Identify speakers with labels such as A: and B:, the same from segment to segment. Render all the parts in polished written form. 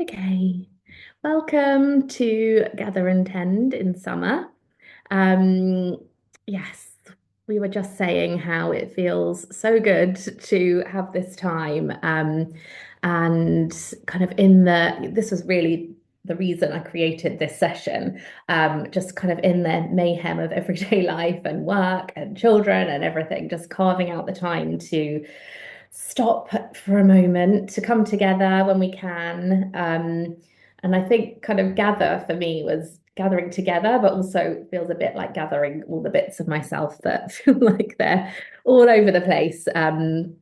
A: Okay, welcome to Gather and Tend in summer. Um, yes, we were just saying how it feels so good to have this time. And kind of this was really the reason I created this session. Just kind of in the mayhem of everyday life and work and children and everything, just carving out the time to stop for a moment, to come together when we can. And I think kind of gather for me was gathering together, but also feels a bit like gathering all the bits of myself that feel like they're all over the place, kind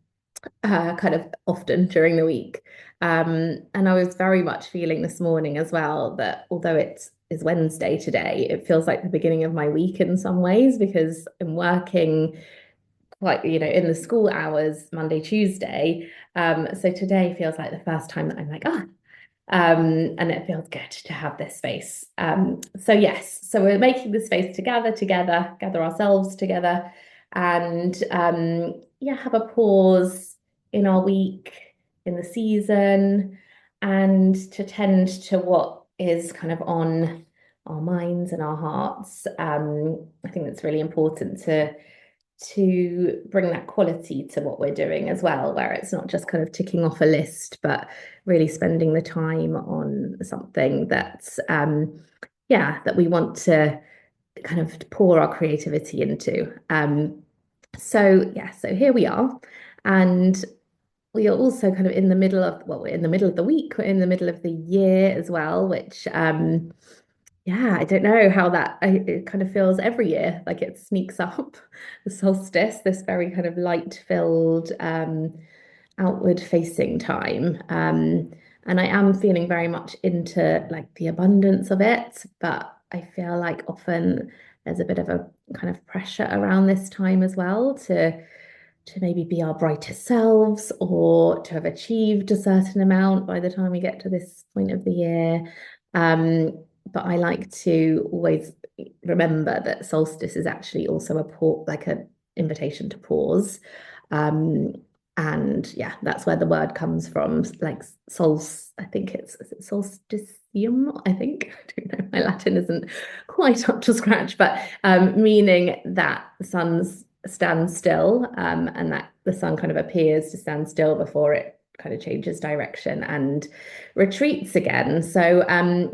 A: of often during the week. And I was very much feeling this morning as well that although it is Wednesday today, it feels like the beginning of my week in some ways because I'm working quite, in the school hours, Monday, Tuesday. So today feels like the first time that I'm like, and it feels good to have this space. So yes, so we're making the space to gather together, gather ourselves together, and yeah, have a pause in our week, in the season, and to tend to what is kind of on our minds and our hearts. I think it's really important to bring that quality to what we're doing as well, where it's not just kind of ticking off a list, but really spending the time on something that's yeah, that we want to kind of pour our creativity into. So yeah, so here we are. And we are also kind of in the middle of, well, we're in the middle of the week, we're in the middle of the year as well, which yeah, I don't know how it kind of feels every year, like it sneaks up the solstice, this very kind of light-filled, outward-facing time. And I am feeling very much into like the abundance of it, but I feel like often there's a bit of a kind of pressure around this time as well to maybe be our brightest selves or to have achieved a certain amount by the time we get to this point of the year. But I like to always remember that solstice is actually also like an invitation to pause. Um, and yeah, that's where the word comes from, like I think is it solstitium, I think. I don't know, my Latin isn't quite up to scratch, but meaning that the sun's stands still, and that the sun kind of appears to stand still before it kind of changes direction and retreats again. So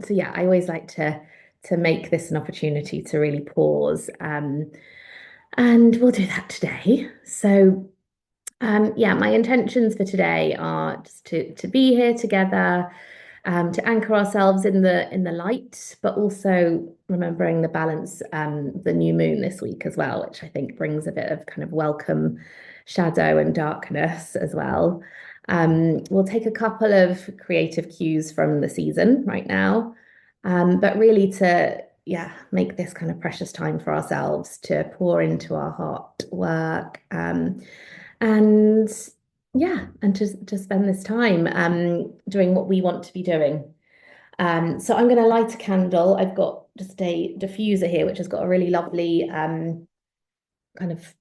A: yeah, I always like to make this an opportunity to really pause. And we'll do that today. So yeah, my intentions for today are just to be here together, to anchor ourselves in the light, but also remembering the balance, the new moon this week as well, which I think brings a bit of kind of welcome shadow and darkness as well. We'll take a couple of creative cues from the season right now, but really to yeah make this kind of precious time for ourselves to pour into our heart work. And yeah, and to spend this time doing what we want to be doing. So I'm going to light a candle. I've got just a diffuser here, which has got a really lovely kind of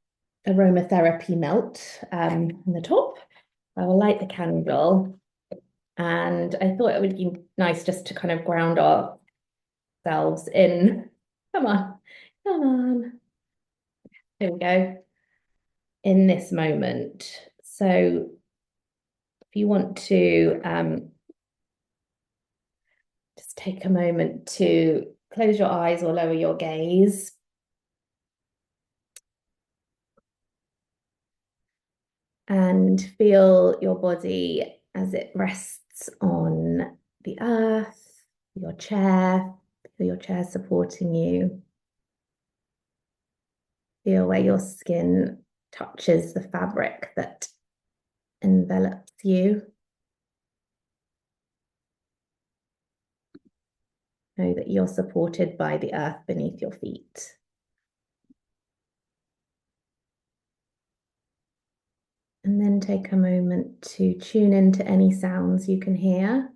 A: aromatherapy melt on the top. I will light the candle, and I thought it would be nice just to kind of ground ourselves in. Come on, come on. Here we go. In this moment. So if you want to just take a moment to close your eyes or lower your gaze. And feel your body as it rests on the earth, feel your chair supporting you. Feel where your skin touches the fabric that envelops you. Know that you're supported by the earth beneath your feet. And then take a moment to tune into any sounds you can hear,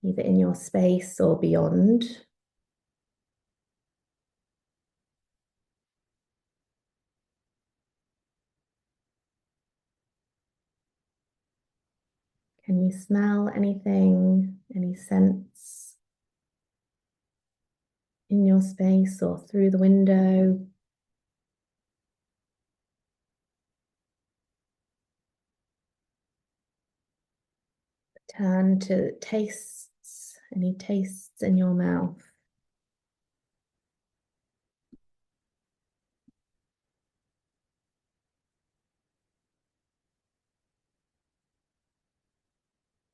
A: either in your space or beyond. Can you smell anything Any sense in your space or through the window? Turn to tastes, any tastes in your mouth.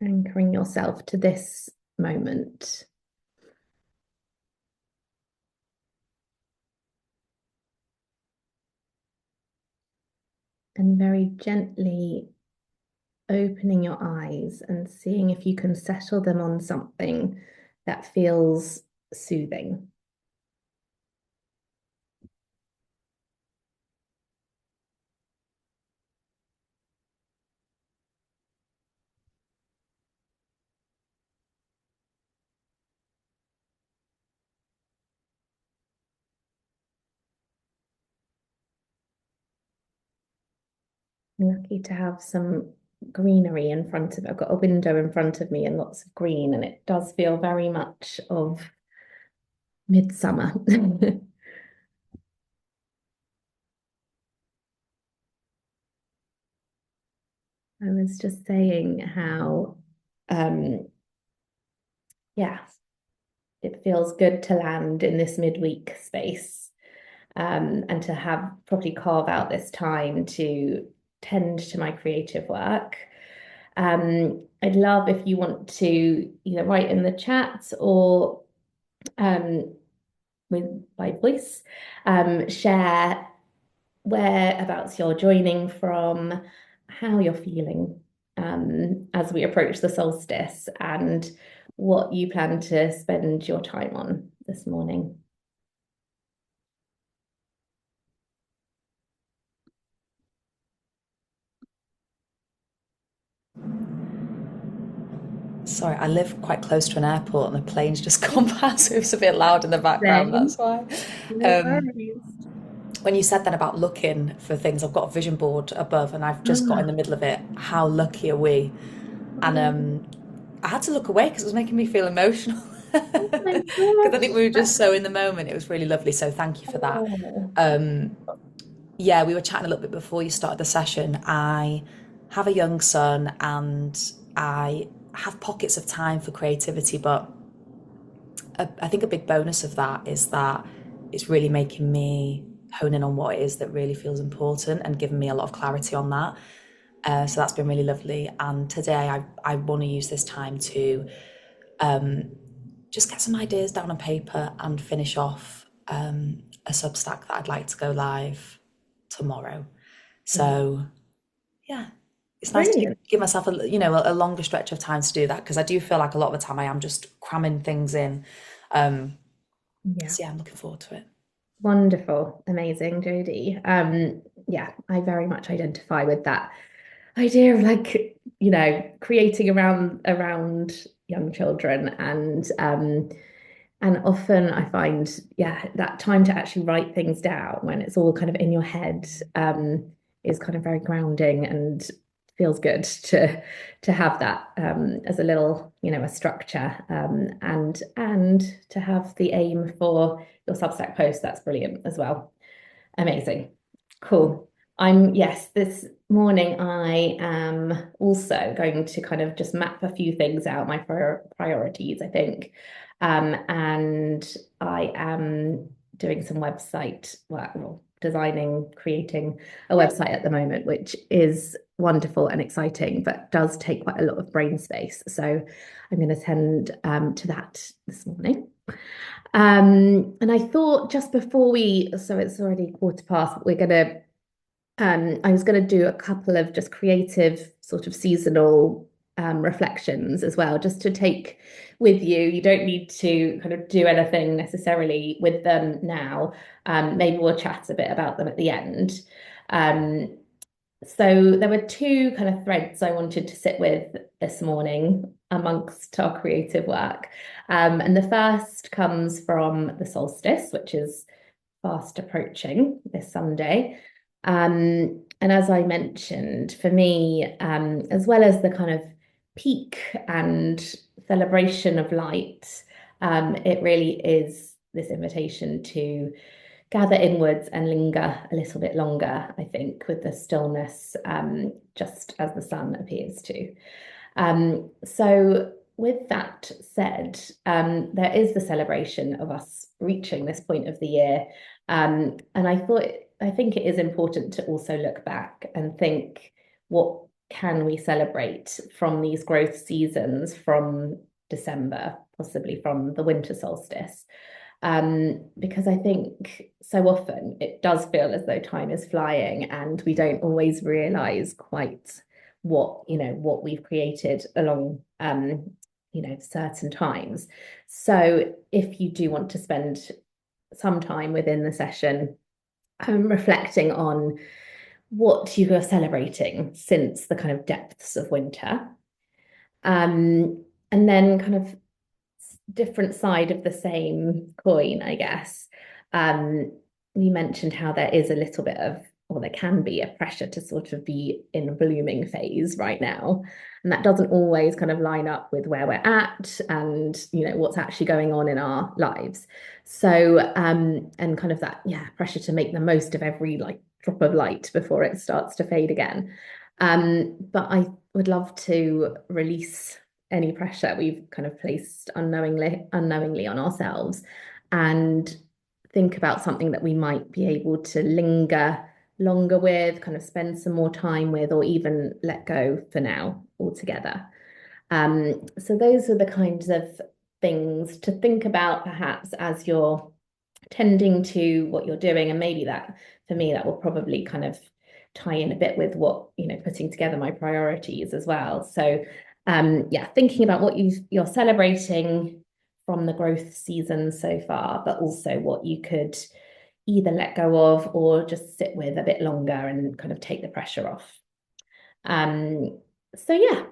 A: Anchoring yourself to this moment. And very gently opening your eyes and seeing if you can settle them on something that feels soothing. I'm lucky to have some greenery in front of, I've got a window in front of me and lots of green, and it does feel very much of midsummer. I was just saying how, yeah, it feels good to land in this midweek space, and to have probably carve out this time to tend to my creative work. I'd love if you want to either write in the chat or with by voice, share whereabouts you're joining from, how you're feeling as we approach the solstice, and what you plan to spend your time on this morning.
B: Sorry, I live quite close to an airport and the plane's just gone past, so it's a bit loud in the background, that's
A: Same.
B: why.
A: No
B: Um,
A: worries.
B: when you said then about looking for things, I've got a vision board above and I've just got in
A: Ah,
B: the middle of it, how lucky are we? And
A: oh,
B: I had to look away because it was making me feel emotional.
A: oh my
B: Because I think we were
A: gosh.
B: just so in the moment. It was really lovely. So thank you for that.
A: Oh,
B: Um, yeah, we were chatting a little bit before you started the session. I have a young son and I have pockets of time for creativity, but I think a big bonus of that is that it's really making me hone in on what it is that really feels important and giving me a lot of clarity on that. So that's been really lovely. And today I want to use this time to just get some ideas down on paper and finish off a Substack that I'd like to go live tomorrow. So yeah, it's nice to
A: brilliant.
B: give myself a longer stretch of time to do that because I do feel like a lot of the time I am just cramming things in.
A: Yeah.
B: So yeah, I'm looking forward to it.
A: Wonderful, amazing, Jodie. Yeah, I very much identify with that idea of like, creating around young children, and often I find, yeah, that time to actually write things down when it's all kind of in your head, is kind of very grounding and feels good to have that as a little, a structure, and to have the aim for your Substack post. That's brilliant as well. Amazing. Cool. Yes, this morning I am also going to kind of just map a few things out, my priorities, I think. And I am doing some website work, well, designing, creating a website at the moment, which is wonderful and exciting, but does take quite a lot of brain space. So I'm going to tend to that this morning. And I thought just before so it's already quarter past, but I was gonna do a couple of just creative sort of seasonal reflections as well, just to take with you. You don't need to kind of do anything necessarily with them now. Maybe we'll chat a bit about them at the end. Um, so there were two kind of threads I wanted to sit with this morning amongst our creative work. And the first comes from the solstice, which is fast approaching this Sunday. And as I mentioned, for me, as well as the kind of peak and celebration of light, it really is this invitation to gather inwards and linger a little bit longer, I think, with the stillness, just as the sun appears to. So, with that said, there is the celebration of us reaching this point of the year. And I think it is important to also look back and think, what can we celebrate from these growth seasons from December, possibly from the winter solstice? Because I think so often it does feel as though time is flying and we don't always realize quite what we've created along certain times. So if you do want to spend some time within the session reflecting on what you are celebrating since the kind of depths of winter, and then kind of different side of the same coin, I guess. You mentioned how there is a little bit of, or there can be a pressure to sort of be in a blooming phase right now. And that doesn't always kind of line up with where we're at and, what's actually going on in our lives. So, and kind of that, yeah, pressure to make the most of every like drop of light before it starts to fade again. But I would love to release any pressure we've kind of placed unknowingly on ourselves and think about something that we might be able to linger longer with, kind of spend some more time with, or even let go for now altogether. So those are the kinds of things to think about perhaps as you're tending to what you're doing. And maybe that, for me, that will probably kind of tie in a bit with what, putting together my priorities as well. So yeah, thinking about what you're celebrating from the growth season so far, but also what you could either let go of or just sit with a bit longer and kind of take the pressure off. So yeah,